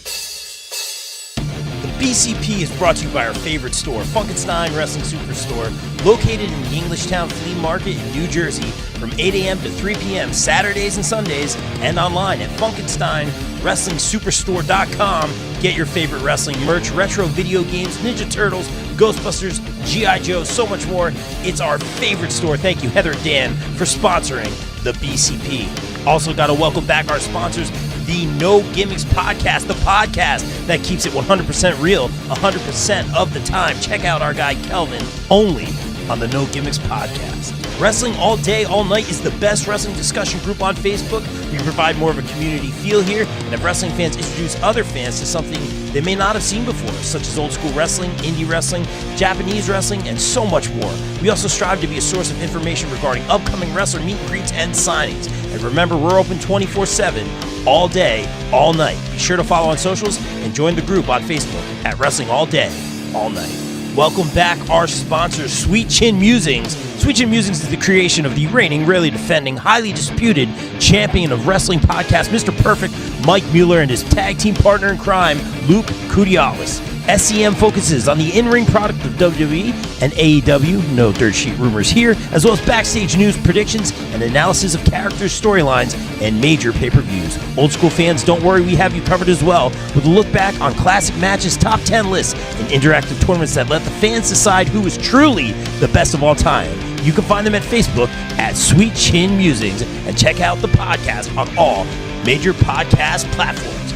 BCP is brought to you by our favorite store, Funkenstein Wrestling Superstore, located in the Englishtown Flea Market in New Jersey from 8 a.m. to 3 p.m. Saturdays and Sundays, and online at FunkensteinWrestlingSuperstore.com. Get your favorite wrestling merch, retro video games, Ninja Turtles, Ghostbusters, G.I. Joe, so much more. It's our favorite store. Thank you, Heather and Dan, for sponsoring the BCP. Also got to welcome back our sponsors, the No Gimmicks Podcast, the podcast that keeps it 100% real 100% of the time. Check out our guy Kelvin, only on the No Gimmicks Podcast. Wrestling All Day, All Night is the best wrestling discussion group on Facebook. We provide more of a community feel here, and have wrestling fans introduce other fans to something they may not have seen before, such as old school wrestling, indie wrestling, Japanese wrestling, and so much more. We also strive to be a source of information regarding upcoming wrestler meet and greets and signings. And remember, we're open 24/7, all day, all night. Be sure to follow on socials and join the group on Facebook at Wrestling All Day, All Night. Welcome back our sponsor, Sweet Chin Musings. Sweet Chin Musings is the creation of the reigning, rarely defending, highly disputed champion of wrestling podcast, Mr. Perfect, Mike Mueller, and his tag team partner in crime, Luke Kudialis. SCM focuses on the in-ring product of WWE and AEW, no dirt sheet rumors here, as well as backstage news, predictions, and analysis of characters, storylines, and major pay-per-views. Old school fans, don't worry, we have you covered as well, with a look back on classic matches, top 10 lists, and interactive tournaments that let the fans decide who is truly the best of all time. You can find them at Facebook at Sweet Chin Musings, and check out the podcast on all major podcast platforms.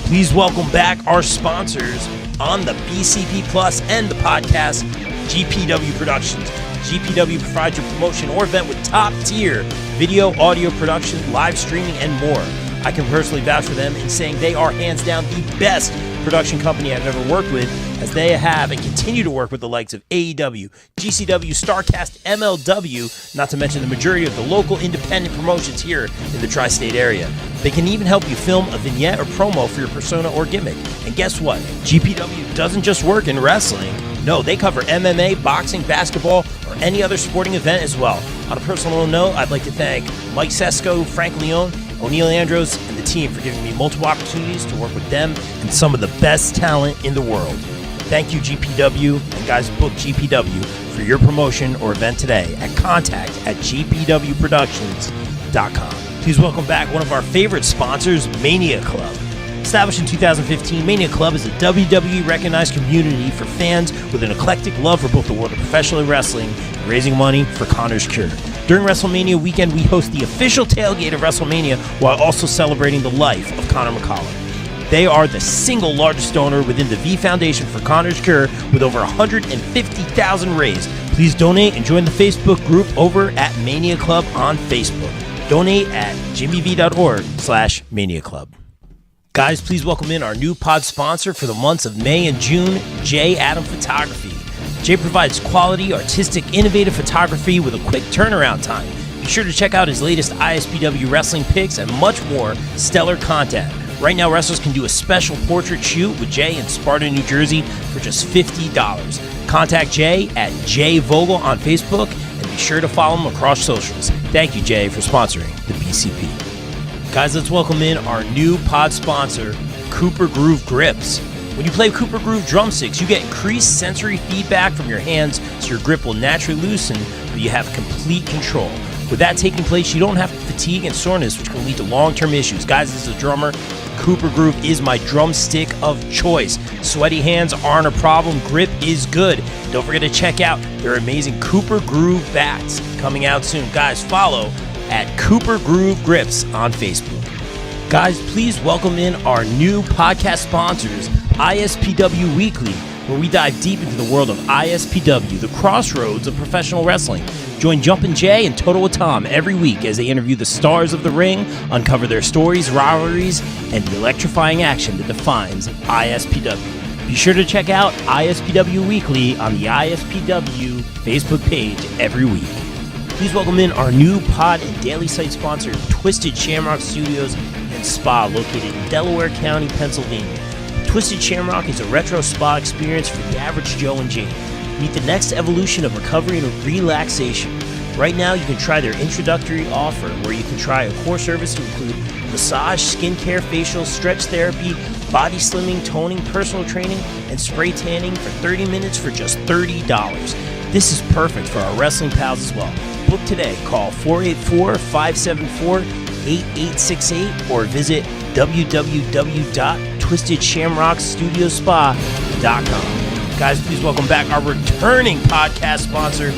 Please welcome back our sponsors on the BCP Plus and the podcast, GPW Productions. GPW provides your promotion or event with top-tier video, audio production, live streaming, and more. I can personally vouch for them in saying they are hands down the best production company I've ever worked with, as they have and continue to work with the likes of AEW, GCW, StarCast, MLW, not to mention the majority of the local independent promotions here in the tri-state area. They can even help you film a vignette or promo for your persona or gimmick. And guess what? GPW doesn't just work in wrestling. No, they cover MMA, boxing, basketball, or any other sporting event as well. On a personal note, I'd like to thank Mike Sesko, Frank Leone, O'Neil Andros, and the team for giving me multiple opportunities to work with them and some of the best talent in the world. Thank you, GPW, and guys, book GPW for your promotion or event today at contact@gpwproductions.com. Please welcome back one of our favorite sponsors, Mania Club. Established in 2015, Mania Club is a WWE-recognized community for fans with an eclectic love for both the world of professional wrestling and raising money for Connor's Cure. During WrestleMania weekend, we host the official tailgate of WrestleMania while also celebrating the life of Connor McCullough. They are the single largest donor within the V Foundation for Connor's Cure, with over 150,000 raised. Please donate and join the Facebook group over at Mania Club on Facebook. Donate at jimmyv.org/Mania Club. Guys, please welcome in our new pod sponsor for the months of May and June, J. Adam Photography. Jay provides quality, artistic, innovative photography with a quick turnaround time. Be sure to check out his latest ISPW wrestling pics and much more stellar content. Right now, wrestlers can do a special portrait shoot with Jay in Sparta, New Jersey for just $50. Contact Jay at Jay Vogel on Facebook and be sure to follow him across socials. Thank you, Jay, for sponsoring the BCP. Guys, let's welcome in our new pod sponsor, Cooper Groove grips. When you play Cooper Groove drumsticks, you get increased sensory feedback from your hands, so your grip will naturally loosen, but you have complete control. With that taking place, you don't have fatigue and soreness, which can lead to long-term issues. Guys, as a drummer, Cooper Groove is my drumstick of choice. Sweaty hands aren't a problem. Grip is good. Don't forget to check out their amazing Cooper Groove bats coming out soon. Guys, follow at Cooper Groove Grips on Facebook. Guys, please welcome in our new podcast sponsors, ISPW Weekly, where we dive deep into the world of ISPW, the crossroads of professional wrestling. Join Jumpin' Jay and Total with Tom every week as they interview the stars of the ring, uncover their stories, rivalries, and the electrifying action that defines ISPW. Be sure to check out ISPW Weekly on the ISPW Facebook page every week. Please welcome in our new pod and daily site sponsor, Twisted Shamrock Studios and Spa, located in Delaware County, Pennsylvania. Twisted Shamrock is a retro spa experience for the average Joe and Jane. Meet the next evolution of recovery and relaxation. Right now, you can try their introductory offer, where you can try a core service to include massage, skincare, facial, stretch therapy, body slimming, toning, personal training, and spray tanning for 30 minutes for just $30. This is perfect for our wrestling pals as well. Book today. Call 484-574-8868 or visit www.twistedshamrockstudiospa.com. Guys, please welcome back our returning podcast sponsor,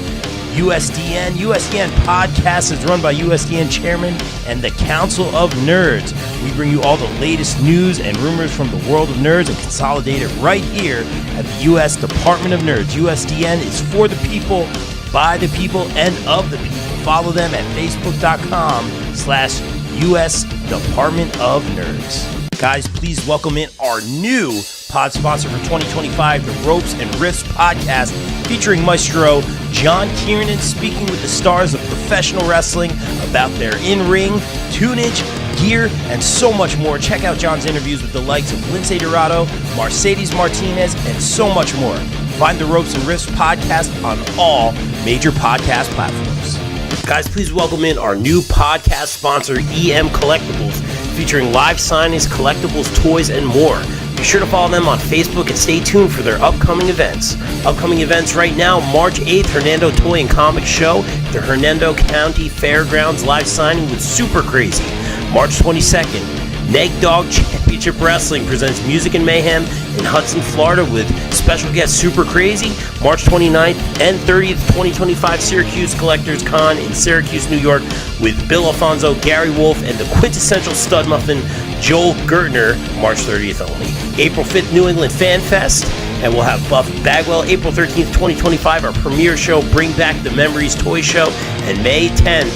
USDN. USDN Podcast is run by USDN Chairman and the Council of Nerds. We bring you all the latest news and rumors from the world of nerds and consolidate it right here at the U.S. Department of Nerds. USDN is for the people, by the people, and of the people. Follow them at facebook.com/US Department of Nerds. Guys, please welcome in our new pod sponsor for 2025, the Ropes and Riffs Podcast, featuring Maestro John Kiernan, speaking with the stars of professional wrestling about their in-ring, tunage, gear, and so much more. Check out John's interviews with the likes of Lince Dorado, Mercedes Martinez, and so much more. Find the Ropes and Riffs Podcast on all major podcast platforms. Guys, please welcome in our new podcast sponsor, EM Collectibles, featuring live signings, collectibles, toys, and more. Be sure to follow them on Facebook and stay tuned for their upcoming events. Upcoming events right now, March 8th, Hernando Toy and Comic Show, the Hernando County Fairgrounds live signing with Super Crazy. March 22nd, Neg Dog Championship Wrestling presents Music and Mayhem in Hudson, Florida with special guest Super Crazy. March 29th and 30th, 2025 Syracuse Collectors Con in Syracuse, New York with Bill Alfonso, Gary Wolf, and the quintessential stud muffin Joel Gertner, March 30th only. April 5th, New England Fan Fest, and we'll have Buff Bagwell. April 13th, 2025, our premiere show, Bring Back the Memories Toy Show, and May 10th,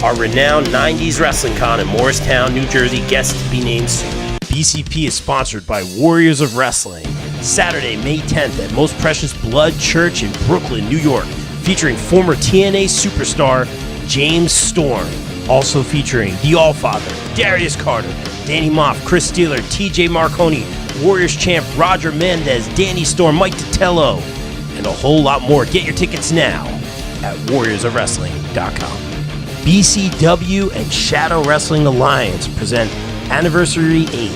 our renowned 90s Wrestling Con in Morristown, New Jersey, guests to be named soon. BCP is sponsored by Warriors of Wrestling. Saturday, May 10th at Most Precious Blood Church in Brooklyn, New York, featuring former TNA superstar James Storm. Also featuring The Allfather, Darius Carter, Danny Moff, Chris Steeler, TJ Marconi, Warriors champ Roger Mendez, Danny Storm, Mike Titello, and a whole lot more. Get your tickets now at warriorsofwrestling.com. BCW and Shadow Wrestling Alliance present Anniversary 8,